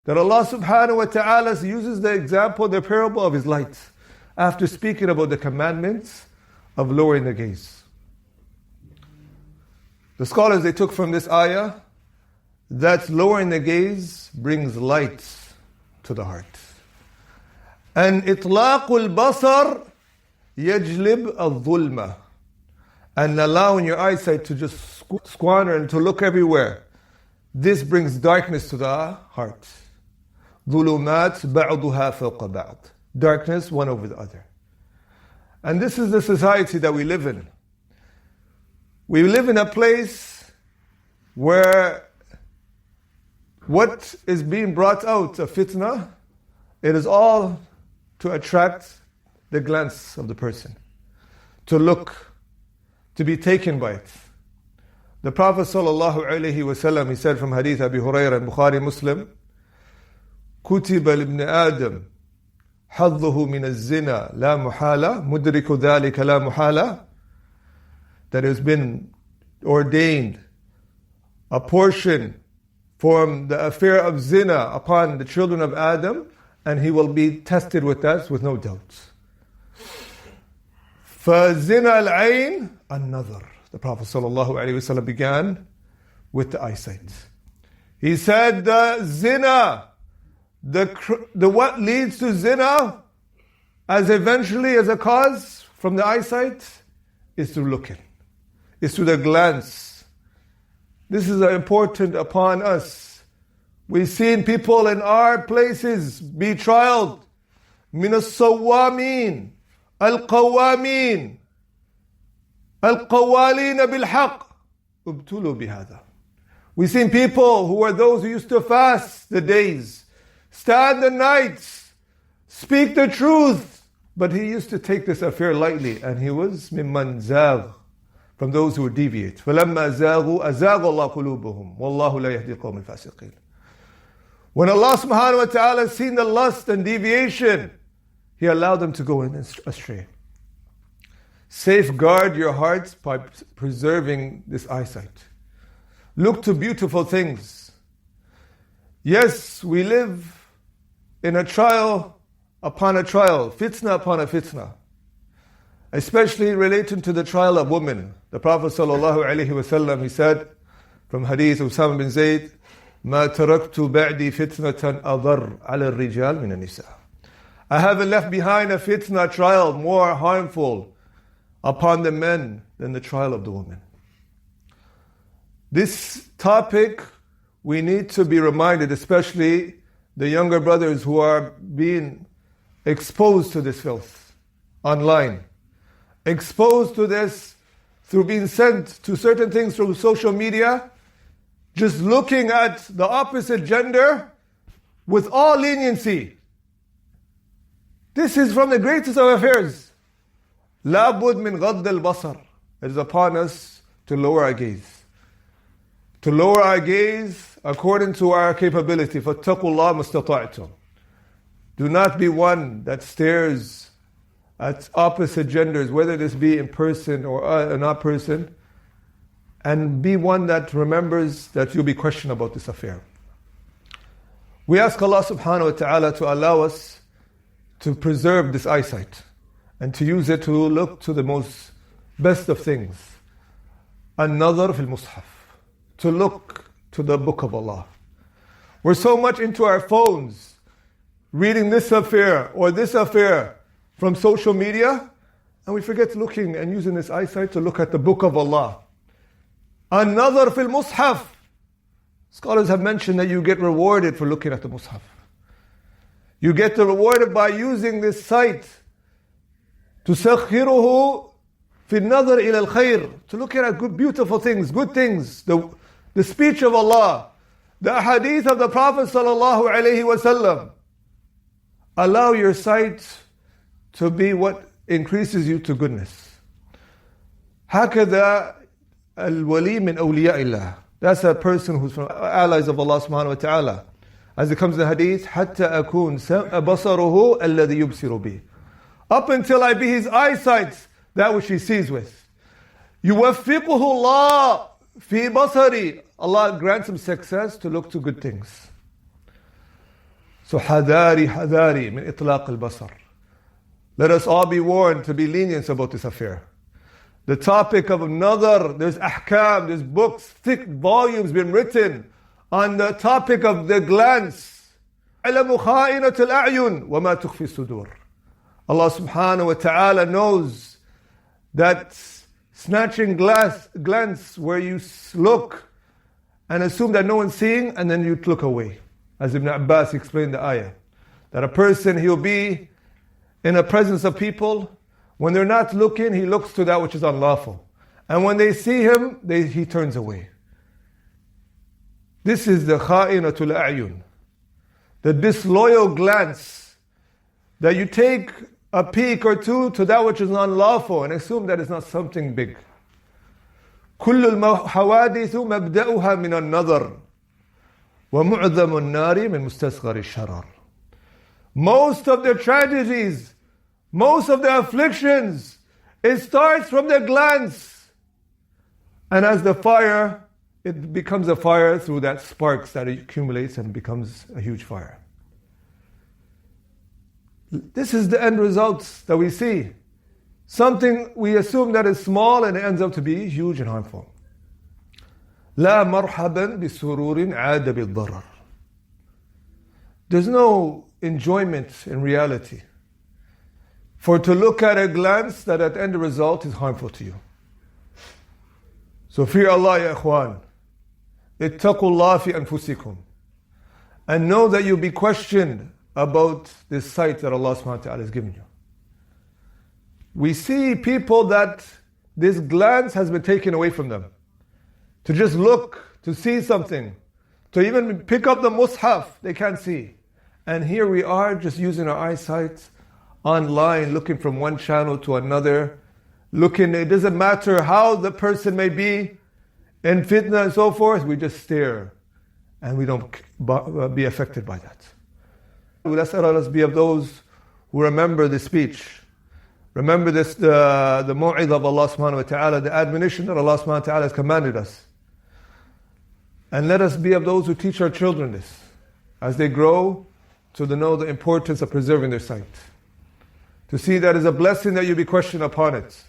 that Allah subhanahu wa ta'ala uses the example, the parable of His light, after speaking about the commandments of lowering the gaze. The scholars, they took from this ayah that lowering the gaze brings light to the heart. And itlaqul basar yajlib al-dhulma. And allowing your eyesight to just squander and to look everywhere, this brings darkness to the heart. ظُلُمَاتْ بَعْضُهَا فَوْقَ بَعْض. Darkness one over the other. And this is the society that we live in. We live in a place where what is being brought out of fitna, it is all to attract the glance of the person, to look, to be taken by it. The Prophet ﷺ, he said from hadith Abi Hurairah and Bukhari Muslim, كُتِبَ لِابْنِ آدَمَ حَظُّهُ مِنَ الزِّنَا لَا مُحَالَةً مُدْرِكُ ذَلِكَ لَا مُحَالَةً. That has been ordained a portion from the affair of zina upon the children of Adam, and he will be tested with that with no doubt. فَزِنَا الْعَيْنِ النَّظَرِ. The Prophet ﷺ began with the eyesight. He said the zina, the what leads to zina as eventually as a cause from the eyesight is through looking, is through the glance. This is important upon us. We've seen people in our places be trialed. من الصوامين القوامين القوالين بالحق ابتلوا بهذا. We've seen people who are those who used to fast the days, stand the nights, speak the truth, but he used to take this affair lightly, and he was ممن زاغ, from those who would deviate. فَلَمَّا زَاغُوا أَزَاغَ اللَّهُ قُلُوبَهُمْ وَاللَّهُ لَا يَهْدِي الْقَوْمَ الْفَاسِقِينَ. When Allah subhanahu wa ta'ala has seen the lust and deviation, He allowed them to go in astray. Safeguard your hearts by preserving this eyesight. Look to beautiful things. Yes, we live in a trial upon a trial, fitna upon a fitna, especially relating to the trial of women. The Prophet ﷺ, he said from hadith Usama bin Zayd, ما تركت بعدي فتنة أضر على الرجال من النساء. I haven't left behind a fitna trial more harmful upon the men than the trial of the women. This topic, we need to be reminded, especially the younger brothers who are being exposed to this filth online, exposed to this through being sent to certain things through social media, just looking at the opposite gender with all leniency. This is from the greatest of affairs. لَا بُدْ مِنْ غَضِّ الْبَصَرِ. It is upon us to lower our gaze. To lower our gaze according to our capability. فَاتَّقُوا اللَّهَ مَسْتَطَعْتُمْ. Do not be one that stares at opposite genders, whether this be in person or not person, and be one that remembers that you'll be questioned about this affair. We ask Allah subhanahu wa ta'ala to allow us to preserve this eyesight and to use it to look to the most best of things. An-nazar fil mushaf. To look to the book of Allah. We're so much into our phones, reading this affair or this affair from social media, and we forget looking and using this eyesight to look at the book of Allah. An-nazar fil mushaf. Scholars have mentioned that you get rewarded for looking at the mushaf. You get rewarded by using this sight تسخره في النظر إلى الخير, to look at good, beautiful things, good things, the speech of Allah, the hadith of the Prophet sallallahu alaihi wasallam. Allow your sight to be what increases you to goodness. هكذا الولي من أولياء الله. That's a person who's from allies of Allah subhanahu wa ta'ala. As it comes in the hadith, حتى أكون بصره الذي يبصر به. Up until I be his eyesight, that which he sees with. يوفقه الله في بصري. Allah grants him success to look to good things. So حذاري حذاري من إطلاق البصر. Let us all be warned to be lenient about this affair. The topic of another, there's ahkam, there's books, thick volumes been written on the topic of the glance. علم خائنة الأعين وما تخفي الصدور. Allah subhanahu wa ta'ala knows that snatching glance where you look and assume that no one's seeing and then you look away. As Ibn Abbas explained the ayah, that a person, he'll be in the presence of people, when they're not looking, he looks to that which is unlawful. And when they see him, he turns away. This is the kha'inatul a'yun, the disloyal glance, that you take a peek or two to that which is unlawful and assume that it's not something big. كل الحوادث مبدأها من النظر ومعظم النار من مستصغر الشرر. Most of the tragedies, most of the afflictions, it starts from the glance. And as the fire, it becomes a fire through that sparks that accumulates and becomes a huge fire. This is the end results that we see. Something we assume that is small and it ends up to be huge and harmful. لا مرحبا بسرور عاد بالضرر. There's no enjoyment in reality for to look at a glance that at the end result is harmful to you. So fear Allah, ya ikhwan. اتقوا الله في أنفسكم. And know that you'll be questioned about this sight that Allah subhanahu wa ta'ala has given you. We see people that this glance has been taken away from them. To just look, to see something, to even pick up the mushaf, they can't see. And here we are just using our eyesight online, looking from one channel to another, looking, it doesn't matter how the person may be in fitna and so forth, we just stare and we don't be affected by that. Let us be of those who remember the speech. Remember this, the mu'idh of Allah subhanahu wa ta'ala, the admonition that Allah subhanahu wa ta'ala has commanded us. And let us be of those who teach our children this as they grow to know the importance of preserving their sight. To see that is a blessing that you be questioned upon it.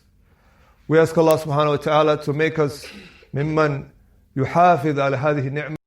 We ask Allah subhanahu wa ta'ala to make us mimman yuhafidh ala hadhihi ni'mah.